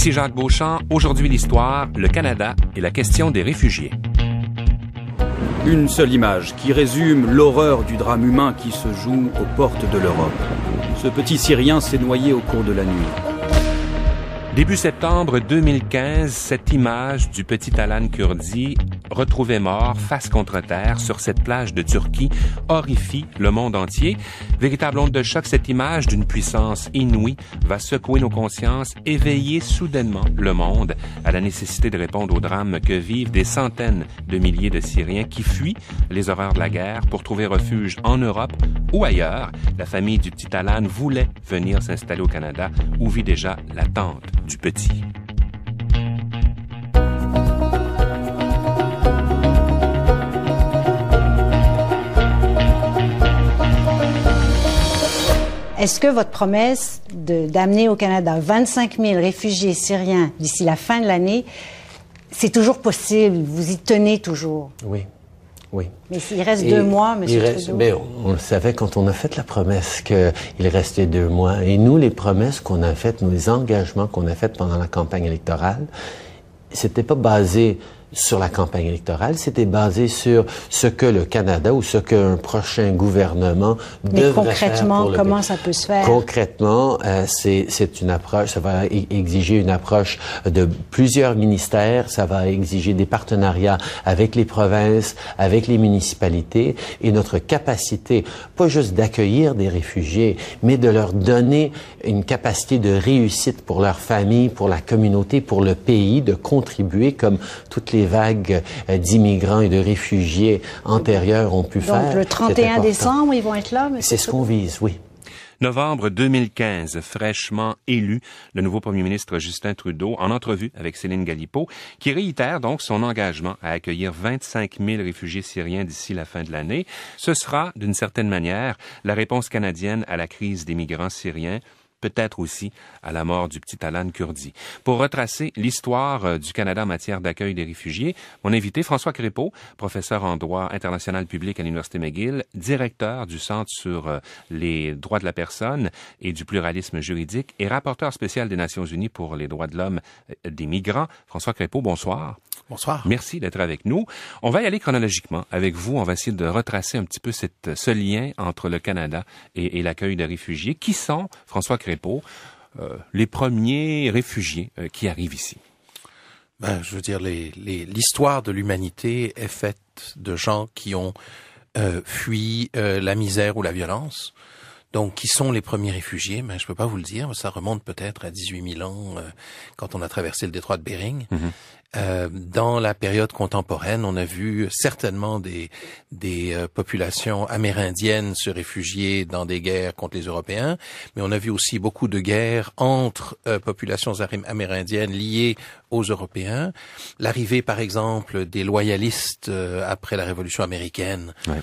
Ici Jacques Beauchamp. Aujourd'hui, l'histoire, le Canada et la question des réfugiés. Une seule image qui résume l'horreur du drame humain qui se joue aux portes de l'Europe. Ce petit Syrien s'est noyé au cours de la nuit. Début septembre 2015, cette image du petit Alan Kurdi, retrouvé mort face contre terre sur cette plage de Turquie, horrifie le monde entier. Véritable onde de choc, cette image d'une puissance inouïe va secouer nos consciences, éveiller soudainement le monde à la nécessité de répondre au drame que vivent des centaines de milliers de Syriens qui fuient les horreurs de la guerre pour trouver refuge en Europe ou ailleurs. La famille du petit Alan voulait venir s'installer au Canada où vit déjà la tante du petit. Est-ce que votre promesse d'amener au Canada 25 000 réfugiés syriens d'ici la fin de l'année, c'est toujours possible? Vous y tenez toujours? Oui. Oui. Mais il reste 2 mois, M. Trudeau. Mais on le savait quand on a fait la promesse qu'il restait 2 mois. Et nous, les promesses qu'on a faites, nos engagements qu'on a faits pendant la campagne électorale, c'était pas basé sur la campagne électorale, c'était basé sur ce que le Canada ou ce qu'un prochain gouvernement devrait faire. Mais concrètement, comment ça peut se faire? Concrètement, c'est une approche, ça va exiger une approche de plusieurs ministères, ça va exiger des partenariats avec les provinces, avec les municipalités et notre capacité, pas juste d'accueillir des réfugiés, mais de leur donner une capacité de réussite pour leur famille, pour la communauté, pour le pays, de contribuer comme toutes les vagues d'immigrants et de réfugiés antérieurs ont pu faire. Donc, le 31 décembre, ils vont être là? C'est ce qu'on vise, oui. Novembre 2015, fraîchement élu, le nouveau premier ministre Justin Trudeau, en entrevue avec Céline Galipeau, qui réitère donc son engagement à accueillir 25 000 réfugiés syriens d'ici la fin de l'année. Ce sera, d'une certaine manière, la réponse canadienne à la crise des migrants syriens, peut-être aussi à la mort du petit Alan Kurdi. Pour retracer l'histoire du Canada en matière d'accueil des réfugiés, mon invité François Crépeau, professeur en droit international public à l'Université McGill, directeur du Centre sur les droits de la personne et du pluralisme juridique et rapporteur spécial des Nations unies pour les droits de l'homme des migrants. François Crépeau, bonsoir. Bonsoir. Merci d'être avec nous. On va y aller chronologiquement avec vous. On va essayer de retracer un petit peu ce lien entre le Canada et l'accueil des réfugiés. Qui sont, François Crépeau, les premiers réfugiés qui arrivent ici? Je veux dire, l'histoire de l'humanité est faite de gens qui ont fui la misère ou la violence. Donc, qui sont les premiers réfugiés? Je peux pas vous le dire. Ça remonte peut-être à 18 000 ans, quand on a traversé le détroit de Bering. Dans la période contemporaine, on a vu certainement des populations amérindiennes se réfugier dans des guerres contre les Européens, mais on a vu aussi beaucoup de guerres entre populations amérindiennes liées aux Européens. L'arrivée, par exemple, des loyalistes après la Révolution américaine. Ouais.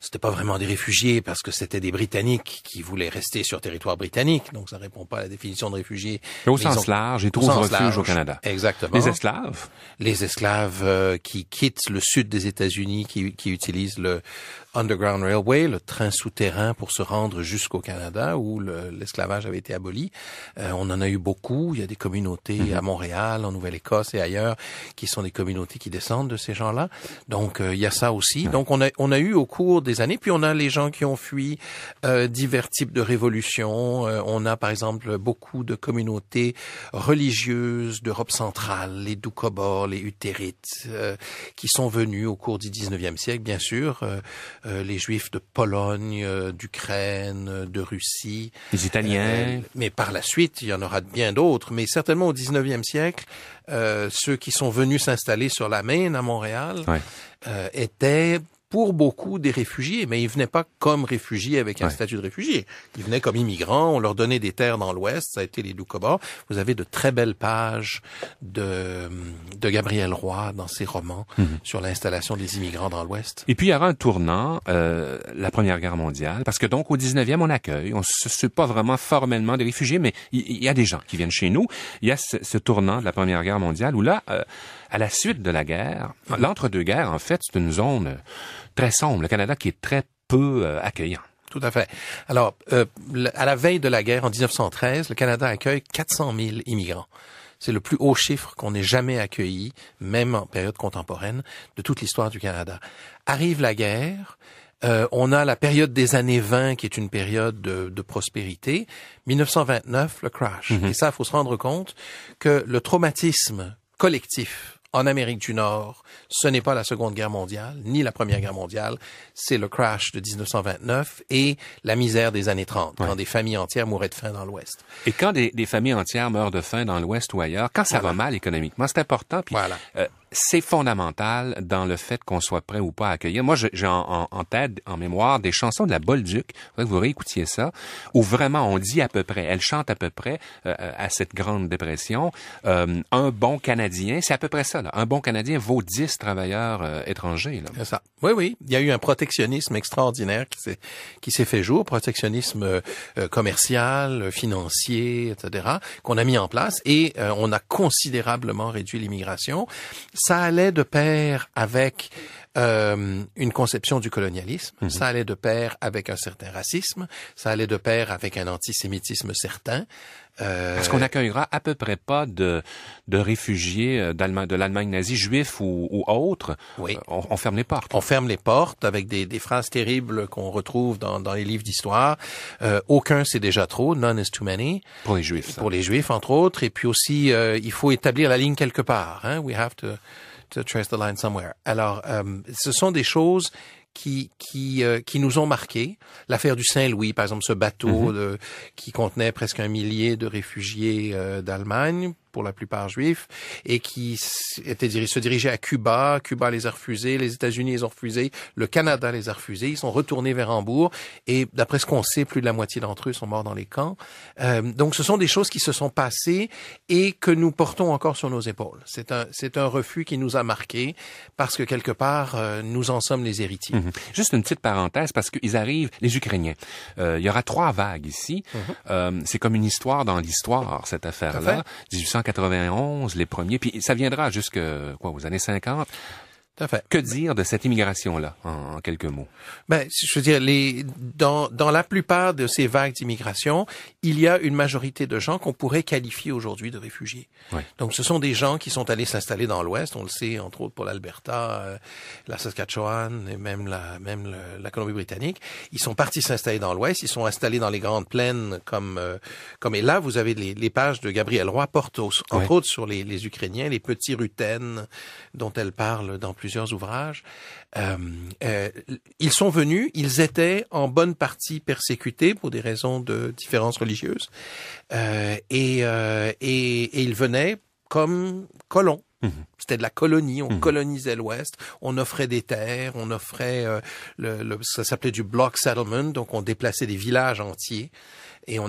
C'était pas vraiment des réfugiés parce que c'était des Britanniques qui voulaient rester sur territoire britannique, donc ça répond pas à la définition de réfugiés. Mais au sens large, ils trouvent refuge au Canada. Exactement. Les esclaves? Les esclaves qui quittent le sud des États-Unis, qui utilisent le Underground Railway, le train souterrain pour se rendre jusqu'au Canada où l'esclavage avait été aboli. On en a eu beaucoup. Il y a des communautés à Montréal, en Nouvelle-Écosse et ailleurs qui sont des communautés qui descendent de ces gens-là. Donc, il y a ça aussi. Ouais. Donc, on a eu au cours des années, puis on a les gens qui ont fui divers types de révolutions. On a, par exemple, beaucoup de communautés religieuses d'Europe centrale, les Doukhobors, les Hutterites, qui sont venus au cours du 19e siècle, bien sûr. Les Juifs de Pologne, d'Ukraine, de Russie. Les Italiens. Mais par la suite, il y en aura bien d'autres. Mais certainement au 19e siècle, ceux qui sont venus s'installer sur la Maine à Montréal étaient pour beaucoup des réfugiés, mais ils venaient pas comme réfugiés avec un statut de réfugié. Ils venaient comme immigrants, on leur donnait des terres dans l'Ouest, ça a été les Doukhobors. Vous avez de très belles pages de Gabriel Roy dans ses romans sur l'installation des immigrants dans l'Ouest. Et puis il y aura un tournant, la Première Guerre mondiale, parce que donc au 19e on accueille, c'est pas vraiment formellement des réfugiés, mais il y a des gens qui viennent chez nous. Il y a ce tournant de la Première Guerre mondiale où là, à la suite de la guerre, l'entre-deux-guerres en fait, c'est une zone très sombre, le Canada qui est très peu accueillant. Tout à fait. Alors, à la veille de la guerre, en 1913, le Canada accueille 400 000 immigrants. C'est le plus haut chiffre qu'on ait jamais accueilli, même en période contemporaine, de toute l'histoire du Canada. Arrive la guerre. On a la période des années 20 qui est une période de prospérité. 1929, le crash. Et ça, il faut se rendre compte que le traumatisme collectif en Amérique du Nord, ce n'est pas la Seconde Guerre mondiale, ni la Première Guerre mondiale, c'est le crash de 1929 et la misère des années 30, quand des familles entières mouraient de faim dans l'Ouest. Et quand des familles entières meurent de faim dans l'Ouest ou ailleurs, quand ça va mal économiquement, c'est important. Puis, c'est fondamental dans le fait qu'on soit prêt ou pas à accueillir. Moi, j'ai en tête, en mémoire, des chansons de la Bolduc, faudrait que vous réécoutiez ça, où vraiment on dit à peu près, elle chante à peu près à cette grande dépression, un bon Canadien, c'est à peu près ça, là. Un bon Canadien vaut 10 travailleurs étrangers. Là. C'est ça. Oui. Il y a eu un protectionnisme extraordinaire qui s'est fait jour, protectionnisme commercial, financier, etc., qu'on a mis en place et on a considérablement réduit l'immigration. Ça allait de pair avec une conception du colonialisme, ça allait de pair avec un certain racisme, ça allait de pair avec un antisémitisme certain. Est-ce qu'on accueillera à peu près pas de réfugiés de l'Allemagne nazie, juifs ou autres? Oui. On ferme les portes. On ferme les portes avec des phrases terribles qu'on retrouve dans les livres d'histoire. Aucun, c'est déjà trop. None is too many. Pour les Juifs. Ça. Pour les Juifs, entre autres. Et puis aussi, il faut établir la ligne quelque part. Hein? We have to trace the line somewhere. Alors, ce sont des choses qui nous ont marqués. L'affaire du Saint-Louis, par exemple, ce bateau qui contenait presque 1 millier de réfugiés d'Allemagne, pour la plupart juifs, et qui se dirigeait à Cuba. Cuba les a refusés, les États-Unis les ont refusés, le Canada les a refusés. Ils sont retournés vers Hambourg, et d'après ce qu'on sait, plus de la moitié d'entre eux sont morts dans les camps. Donc, ce sont des choses qui se sont passées et que nous portons encore sur nos épaules. C'est un refus qui nous a marqués parce que quelque part, nous en sommes les héritiers. Juste une petite parenthèse, parce qu'ils arrivent, les Ukrainiens. Il y aura 3 vagues ici. C'est comme une histoire dans l'histoire, cette affaire-là. 1891, les premiers, puis ça viendra aux années 50. Tout à fait. Que dire de cette immigration-là, en quelques mots? Ben, je veux dire, dans la plupart de ces vagues d'immigration, il y a une majorité de gens qu'on pourrait qualifier aujourd'hui de réfugiés. Oui. Donc, ce sont des gens qui sont allés s'installer dans l'Ouest. On le sait, entre autres pour l'Alberta, la Saskatchewan et même la Colombie-Britannique. Ils sont partis s'installer dans l'Ouest. Ils sont installés dans les grandes plaines comme et là, vous avez les pages de Gabrielle Roy portent entre autres sur les Ukrainiens, les petits Rutènes dont elle parle dans plusieurs ouvrages. Ils sont venus, ils étaient en bonne partie persécutés pour des raisons de différences religieuses, et ils venaient comme colons. C'était de la colonie, on colonisait l'Ouest, on offrait des terres, on offrait ça s'appelait du block settlement, donc on déplaçait des villages entiers. Et on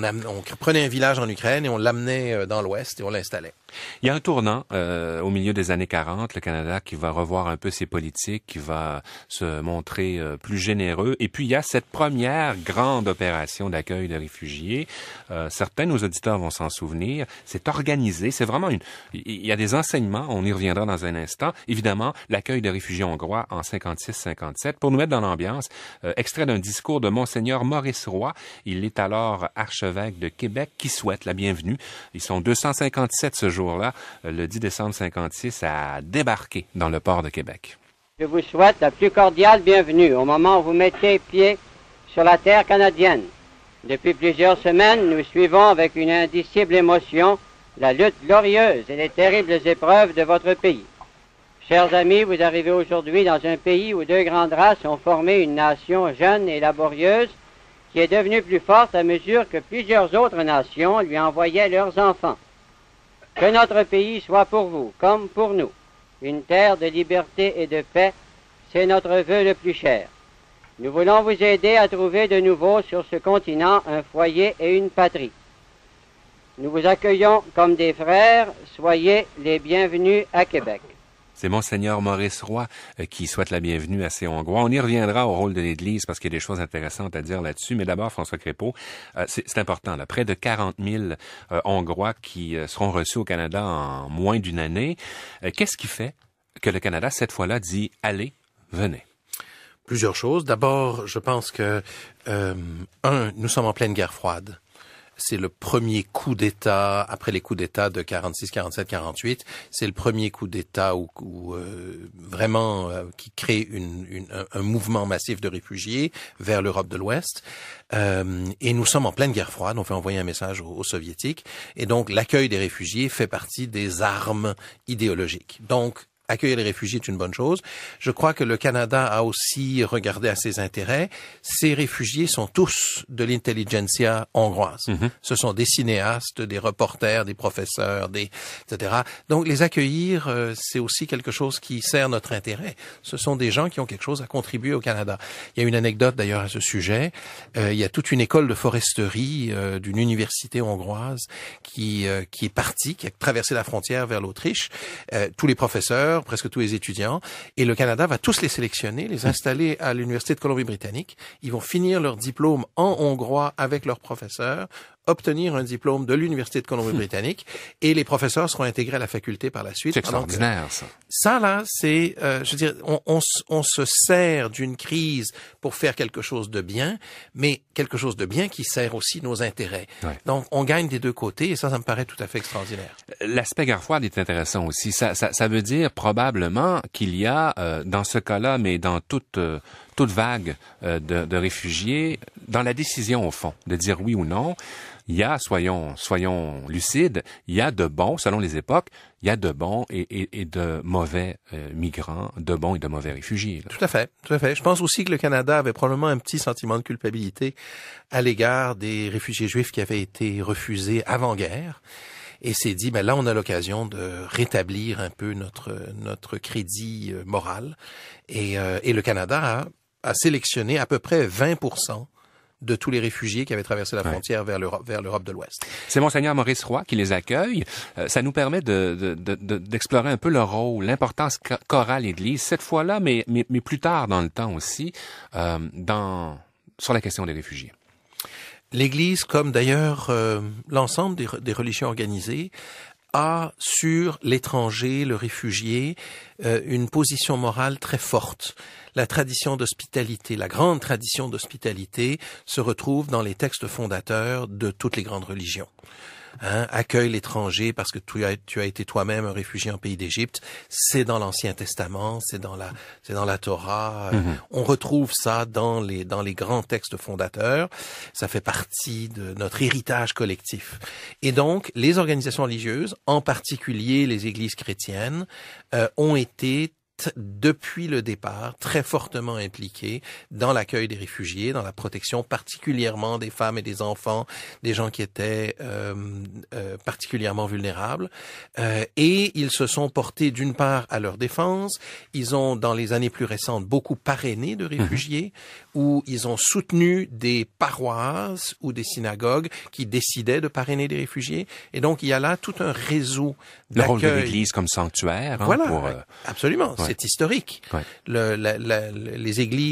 prenait un village en Ukraine et on l'amenait dans l'Ouest et on l'installait. Il y a un tournant au milieu des années 40, le Canada qui va revoir un peu ses politiques, qui va se montrer plus généreux. Et puis il y a cette première grande opération d'accueil de réfugiés. Certains de nos auditeurs vont s'en souvenir. C'est organisé, c'est vraiment il y a des enseignements, on y reviendra dans un instant. Évidemment, l'accueil de réfugiés hongrois en 56-57. Pour nous mettre dans l'ambiance, extrait d'un discours de Monseigneur Maurice Roy. Il est alors archevêque de Québec qui souhaite la bienvenue. Ils sont 257 ce jour-là, le 10 décembre 56, à débarquer dans le port de Québec. Je vous souhaite la plus cordiale bienvenue au moment où vous mettez pied sur la terre canadienne. Depuis plusieurs semaines, nous suivons avec une indicible émotion la lutte glorieuse et les terribles épreuves de votre pays. Chers amis, vous arrivez aujourd'hui dans un pays où 2 grandes races ont formé une nation jeune et laborieuse qui est devenue plus forte à mesure que plusieurs autres nations lui envoyaient leurs enfants. Que notre pays soit pour vous, comme pour nous, une terre de liberté et de paix, c'est notre vœu le plus cher. Nous voulons vous aider à trouver de nouveau sur ce continent un foyer et une patrie. Nous vous accueillons comme des frères, soyez les bienvenus à Québec. C'est Monseigneur Maurice Roy qui souhaite la bienvenue à ces Hongrois. On y reviendra au rôle de l'Église parce qu'il y a des choses intéressantes à dire là-dessus. Mais d'abord, François Crépeau, c'est important, là, près de 40 000 Hongrois qui seront reçus au Canada en moins d'une année. Qu'est-ce qui fait que le Canada, cette fois-là, dit « Allez, venez ». Plusieurs choses. D'abord, je pense que, nous sommes en pleine guerre froide. c'est le premier coup d'État après les coups d'État de 46, 47, 48. C'est le premier coup d'État où vraiment qui crée un mouvement massif de réfugiés vers l'Europe de l'Ouest. Et nous sommes en pleine guerre froide. On fait envoyer un message aux Soviétiques. Et donc, l'accueil des réfugiés fait partie des armes idéologiques. Donc, accueillir les réfugiés est une bonne chose. Je crois que le Canada a aussi regardé à ses intérêts. Ces réfugiés sont tous de l'intelligentsia hongroise. Ce sont des cinéastes, des reporters, des professeurs, etc. Donc, les accueillir, c'est aussi quelque chose qui sert notre intérêt. Ce sont des gens qui ont quelque chose à contribuer au Canada. Il y a une anecdote d'ailleurs à ce sujet. Il y a toute une école de foresterie d'une université hongroise qui est partie, qui a traversé la frontière vers l'Autriche. Tous les professeurs, presque tous les étudiants, et le Canada va tous les sélectionner, les installer à l'Université de Colombie-Britannique. Ils vont finir leur diplôme en hongrois avec leurs professeurs, obtenir un diplôme de l'Université de Colombie-Britannique, et les professeurs seront intégrés à la faculté par la suite. C'est extraordinaire, ça. Ça, là, c'est, je veux dire, on se sert d'une crise pour faire quelque chose de bien, mais quelque chose de bien qui sert aussi nos intérêts. Ouais. Donc, on gagne des deux côtés, et ça me paraît tout à fait extraordinaire. L'aspect guerre froide est intéressant aussi. Ça veut dire probablement qu'il y a, dans ce cas-là, mais dans toute vague de réfugiés, dans la décision, au fond, de dire oui ou non, il y a, soyons lucides, il y a de bons, selon les époques, il y a de bons et de mauvais migrants, de bons et de mauvais réfugiés. Là. Tout à fait, tout à fait. Je pense aussi que le Canada avait probablement un petit sentiment de culpabilité à l'égard des réfugiés juifs qui avaient été refusés avant-guerre. Et s'est dit, ben là, on a l'occasion de rétablir un peu notre crédit moral. Et le Canada a sélectionné à peu près 20% de tous les réfugiés qui avaient traversé la frontière vers l'Europe de l'Ouest. C'est Monseigneur Maurice Roy qui les accueille. Ça nous permet d'explorer un peu leur rôle, l'importance qu'aura l'Église, cette fois-là, mais plus tard dans le temps aussi, sur la question des réfugiés. L'Église, comme d'ailleurs l'ensemble des religions organisées, a sur l'étranger, le réfugié, une position morale très forte. La tradition d'hospitalité, la grande tradition d'hospitalité se retrouve dans les textes fondateurs de toutes les grandes religions. Accueille l'étranger parce que tu as été toi-même un réfugié en pays d'Égypte. C'est dans l'Ancien Testament, c'est dans la Torah. On retrouve ça dans les grands textes fondateurs. Ça fait partie de notre héritage collectif. Et donc, les organisations religieuses, en particulier les églises chrétiennes, ont été depuis le départ, très fortement impliqués dans l'accueil des réfugiés, dans la protection particulièrement des femmes et des enfants, des gens qui étaient particulièrement vulnérables. Et ils se sont portés d'une part à leur défense. Ils ont, dans les années plus récentes, beaucoup parrainé de réfugiés, où ils ont soutenu des paroisses ou des synagogues qui décidaient de parrainer des réfugiés. Et donc, il y a là tout un réseau d'accueil. Le rôle de l'Église comme sanctuaire. Voilà, absolument. Ouais. C'est historique. Ouais.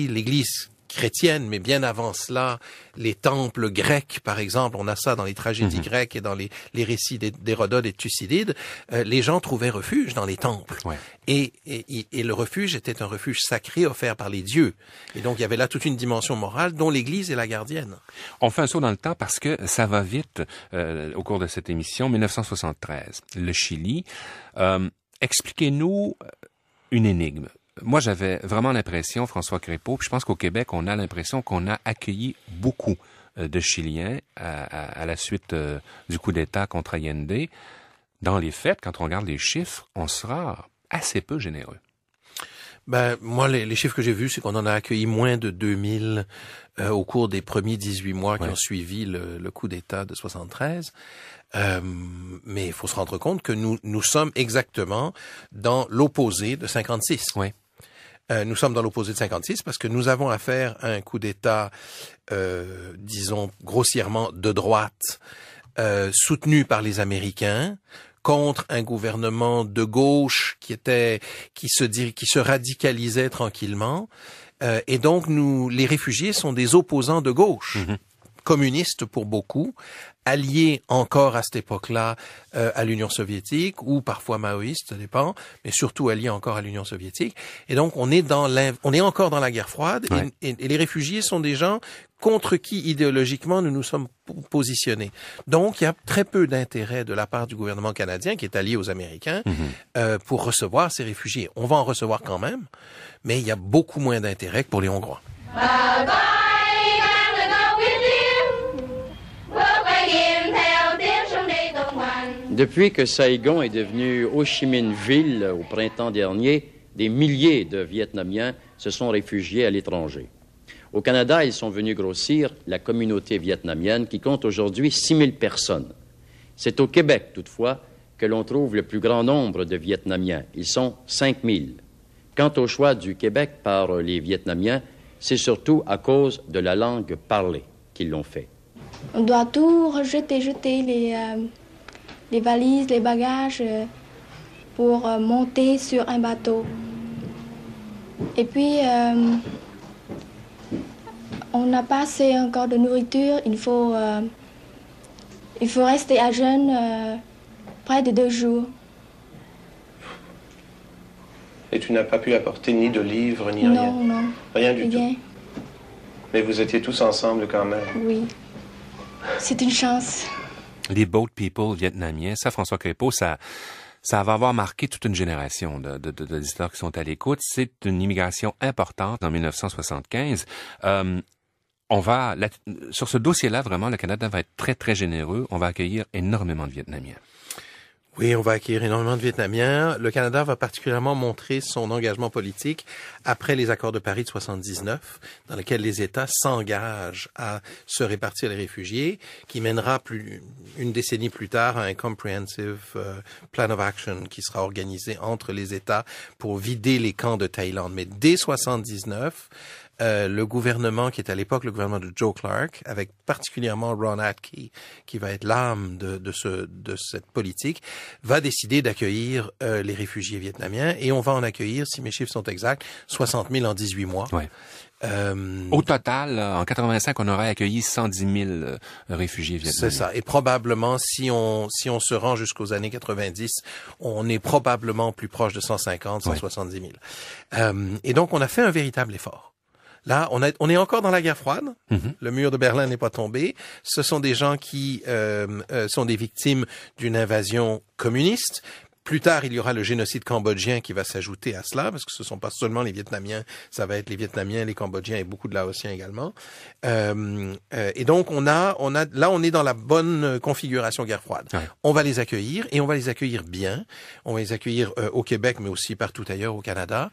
L'Église chrétienne, mais bien avant cela, les temples grecs, par exemple, on a ça dans les tragédies grecques et dans les récits d'Hérodote et de Thucydide, les gens trouvaient refuge dans les temples. Ouais. Et le refuge était un refuge sacré offert par les dieux. Et donc, il y avait là toute une dimension morale dont l'Église est la gardienne. On fait un saut dans le temps parce que ça va vite au cours de cette émission. 1973, le Chili. Expliquez-nous une énigme. Moi, j'avais vraiment l'impression, François Crépeau, puis je pense qu'au Québec, on a l'impression qu'on a accueilli beaucoup de Chiliens à la suite du coup d'État contre Allende. Dans les faits, quand on regarde les chiffres, on sera assez peu généreux. Ben, moi, les chiffres que j'ai vus, c'est qu'on en a accueilli moins de 2000 au cours des premiers 18 mois qui ont suivi le coup d'État de 73. Mais il faut se rendre compte que nous sommes exactement dans l'opposé de 56. Oui. Nous sommes dans l'opposé de 56 parce que nous avons affaire à un coup d'État, disons grossièrement de droite, soutenu par les Américains, contre un gouvernement de gauche qui se radicalisait tranquillement. Et donc les réfugiés sont des opposants de gauche. communiste pour beaucoup, allié encore à cette époque-là à l'Union soviétique, ou parfois maoïste, ça dépend, mais surtout allié encore à l'Union soviétique. Et donc on est encore dans la guerre froide, et les réfugiés sont des gens contre qui idéologiquement nous nous sommes positionnés. Donc il y a très peu d'intérêt de la part du gouvernement canadien, qui est allié aux Américains, pour recevoir ces réfugiés. On va en recevoir quand même, mais il y a beaucoup moins d'intérêt que pour les Hongrois. Bye bye. Depuis que Saigon est devenu Ho Chi Minh-Ville au printemps dernier, des milliers de Vietnamiens se sont réfugiés à l'étranger. Au Canada, ils sont venus grossir la communauté vietnamienne qui compte aujourd'hui 6 000 personnes. C'est au Québec, toutefois, que l'on trouve le plus grand nombre de Vietnamiens. Ils sont 5 000. Quant au choix du Québec par les Vietnamiens, c'est surtout à cause de la langue parlée qu'ils l'ont fait. On doit tout jeter les valises, les bagages pour monter sur un bateau. Et puis, on n'a pas assez encore de nourriture. Il faut rester à jeûne près de 2 jours. Et tu n'as pas pu apporter ni de livres, ni rien? Non. Rien du tout? Mais vous étiez tous ensemble quand même? Oui. C'est une chance. Les boat people vietnamiens, ça, François Crépeau, ça va avoir marqué toute une génération de visiteurs qui sont à l'écoute. C'est une immigration importante en 1975. Sur ce dossier-là, vraiment, le Canada va être très, très généreux. On va accueillir énormément de Vietnamiens. Oui, on va accueillir énormément de Vietnamiens. Le Canada va particulièrement montrer son engagement politique après les accords de Paris de 79, dans lesquels les États s'engagent à se répartir les réfugiés, qui mènera une décennie plus tard à un comprehensive plan of action qui sera organisé entre les États pour vider les camps de Thaïlande. Mais dès 79, le gouvernement, qui est à l'époque le gouvernement de Joe Clark, avec particulièrement Ron Atkey, qui va être l'âme de cette politique, va décider d'accueillir les réfugiés vietnamiens, et on va en accueillir, si mes chiffres sont exacts, 60 000 en 18 mois. Ouais. Au total, en 85, on aurait accueilli 110 000 réfugiés vietnamiens. C'est ça. Et probablement, si on se rend jusqu'aux années 90, on est probablement plus proche de 150, 170 000. Et donc, on a fait un véritable effort. Là, on est encore dans la guerre froide. Le mur de Berlin n'est pas tombé. Ce sont des gens qui sont des victimes d'une invasion communiste. Plus tard, il y aura le génocide cambodgien qui va s'ajouter à cela, parce que ce ne sont pas seulement les Vietnamiens, ça va être les Vietnamiens, les Cambodgiens et beaucoup de Laotiens également. Et donc, là, on est dans la bonne configuration guerre froide. Ouais. On va les accueillir, et on va les accueillir bien. On va les accueillir au Québec, mais aussi partout ailleurs au Canada.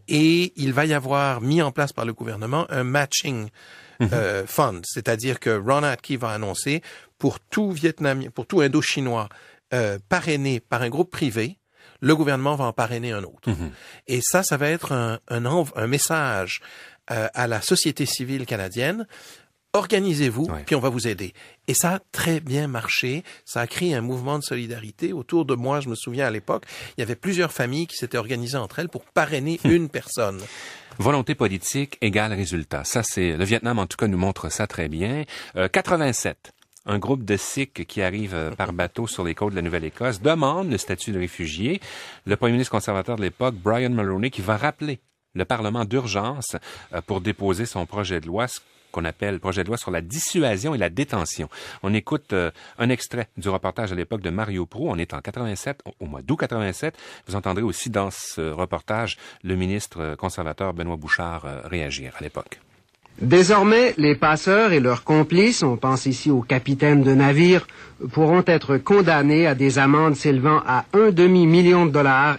Et il va y avoir mis en place par le gouvernement un matching fund, c'est-à-dire que Ron Atkey va annoncer pour tout Vietnamien, pour tout Indo-Chinois, parrainé par un groupe privé, le gouvernement va en parrainer un autre. Et ça va être un message à la société civile canadienne. Organisez-vous, puis on va vous aider. Et ça a très bien marché. Ça a créé un mouvement de solidarité. Autour de moi, je me souviens à l'époque, il y avait plusieurs familles qui s'étaient organisées entre elles pour parrainer une personne. Volonté politique égale résultat. Ça, le Vietnam, en tout cas, nous montre ça très bien. 87. Un groupe de Sikhs qui arrive par bateau sur les côtes de la Nouvelle-Écosse demande le statut de réfugié. Le premier ministre conservateur de l'époque, Brian Mulroney, qui va rappeler le Parlement d'urgence pour déposer son projet de loi, ce qu'on appelle le projet de loi sur la dissuasion et la détention. On écoute un extrait du reportage à l'époque de Mario Proulx. On est en 87, au mois d'août 87. Vous entendrez aussi dans ce reportage le ministre conservateur Benoît Bouchard réagir à l'époque. Désormais, les passeurs et leurs complices, on pense ici aux capitaines de navires, pourront être condamnés à des amendes s'élevant à $1,5 million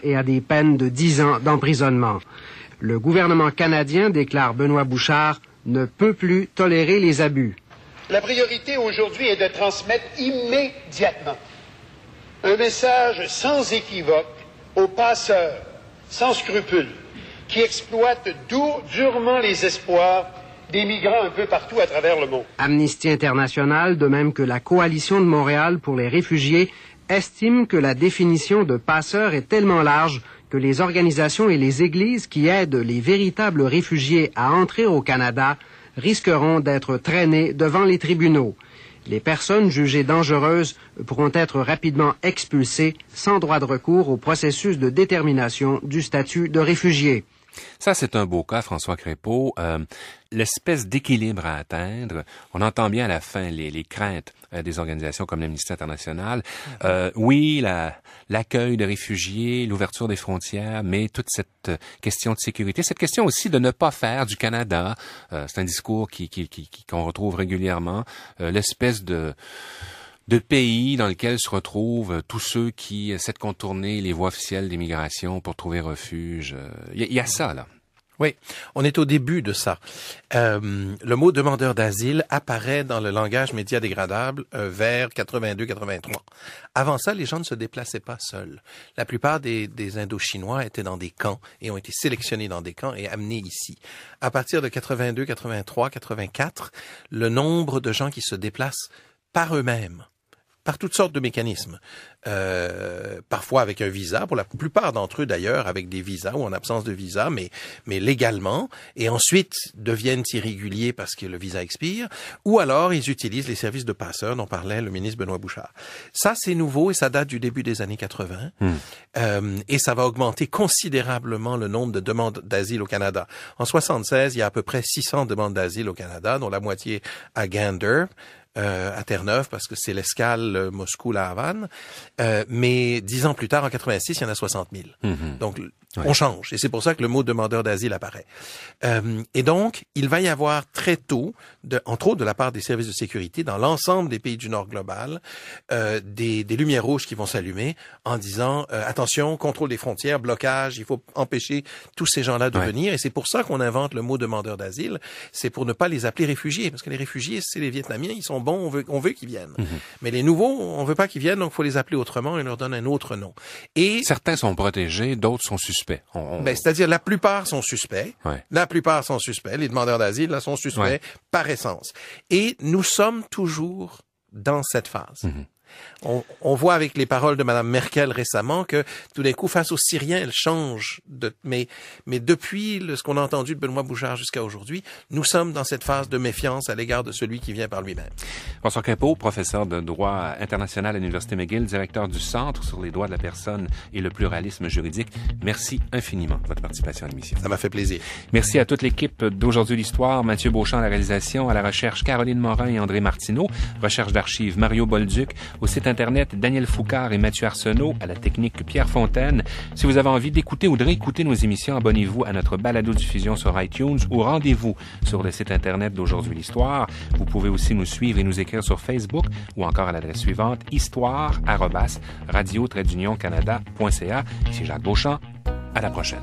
et à des peines de 10 ans d'emprisonnement. Le gouvernement canadien, déclare Benoît Bouchard, ne peut plus tolérer les abus. La priorité aujourd'hui est de transmettre immédiatement un message sans équivoque aux passeurs sans scrupules qui exploitent durement les espoirs des migrants un peu partout à travers le monde. Amnesty International, de même que la Coalition de Montréal pour les réfugiés, estime que la définition de passeur est tellement large que les organisations et les églises qui aident les véritables réfugiés à entrer au Canada risqueront d'être traînées devant les tribunaux. Les personnes jugées dangereuses pourront être rapidement expulsées sans droit de recours au processus de détermination du statut de réfugié. Ça, c'est un beau cas, François Crépeau. L'espèce d'équilibre à atteindre, on entend bien à la fin les craintes des organisations comme l'Amnesty International. Oui, l'accueil de réfugiés, l'ouverture des frontières, mais toute cette question de sécurité, cette question aussi de ne pas faire du Canada, c'est un discours qu'on retrouve régulièrement, l'espèce de pays dans lequel se retrouvent tous ceux qui essaient de contourner les voies officielles d'immigration pour trouver refuge. Il y a ça, là. Oui, on est au début de ça. Le mot demandeur d'asile apparaît dans le langage média dégradable vers 82-83. Avant ça, les gens ne se déplaçaient pas seuls. La plupart des Indochinois étaient dans des camps et ont été sélectionnés dans des camps et amenés ici. À partir de 82, 83, 84, le nombre de gens qui se déplacent par eux-mêmes, par toutes sortes de mécanismes, parfois avec un visa, pour la plupart d'entre eux d'ailleurs avec des visas ou en absence de visa, mais légalement, et ensuite deviennent irréguliers parce que le visa expire, ou alors ils utilisent les services de passeurs dont parlait le ministre Benoît Bouchard. Ça, c'est nouveau et ça date du début des années 80, et ça va augmenter considérablement le nombre de demandes d'asile au Canada. En 76, il y a à peu près 600 demandes d'asile au Canada, dont la moitié à Gander, à Terre-Neuve, parce que c'est l'escale Moscou-La Havane. Mais 10 ans plus tard, en 86, il y en a 60 000. Donc, on change. Et c'est pour ça que le mot demandeur d'asile apparaît. Et donc, il va y avoir très tôt, entre autres de la part des services de sécurité, dans l'ensemble des pays du Nord global, des lumières rouges qui vont s'allumer en disant attention, contrôle des frontières, blocage, il faut empêcher tous ces gens-là de venir. Et c'est pour ça qu'on invente le mot demandeur d'asile. C'est pour ne pas les appeler réfugiés. Parce que les réfugiés, c'est les Vietnamiens, ils sont bons, on veut qu'ils viennent. Mais les nouveaux, on veut pas qu'ils viennent, donc il faut les appeler autrement et leur donner un autre nom. Et certains sont protégés, d'autres sont suspects. C'est-à-dire la plupart sont suspects. La plupart sont suspects. Les demandeurs d'asile là sont suspects par essence. Et nous sommes toujours dans cette phase. On voit avec les paroles de Mme Merkel récemment que tout d'un coup, face aux Syriens, elle change. Mais depuis ce qu'on a entendu de Benoît Bouchard jusqu'à aujourd'hui, nous sommes dans cette phase de méfiance à l'égard de celui qui vient par lui-même. François Crépeau, professeur de droit international à l'Université McGill, directeur du Centre sur les droits de la personne et le pluralisme juridique. Merci infiniment de votre participation à l'émission. Ça m'a fait plaisir. Merci à toute l'équipe d'Aujourd'hui l'Histoire, Mathieu Beauchamp à la réalisation, à la recherche Caroline Morin et André Martineau, recherche d'archives Mario Bolduc, au site Internet Daniel Foucard et Mathieu Arsenault, à la technique Pierre Fontaine. Si vous avez envie d'écouter ou de réécouter nos émissions, abonnez-vous à notre balado-diffusion sur iTunes ou rendez-vous sur le site Internet d'Aujourd'hui l'Histoire. Vous pouvez aussi nous suivre et nous écrire sur Facebook ou encore à l'adresse suivante histoire@radio-canada.ca. Ici Jacques Beauchamp. À la prochaine.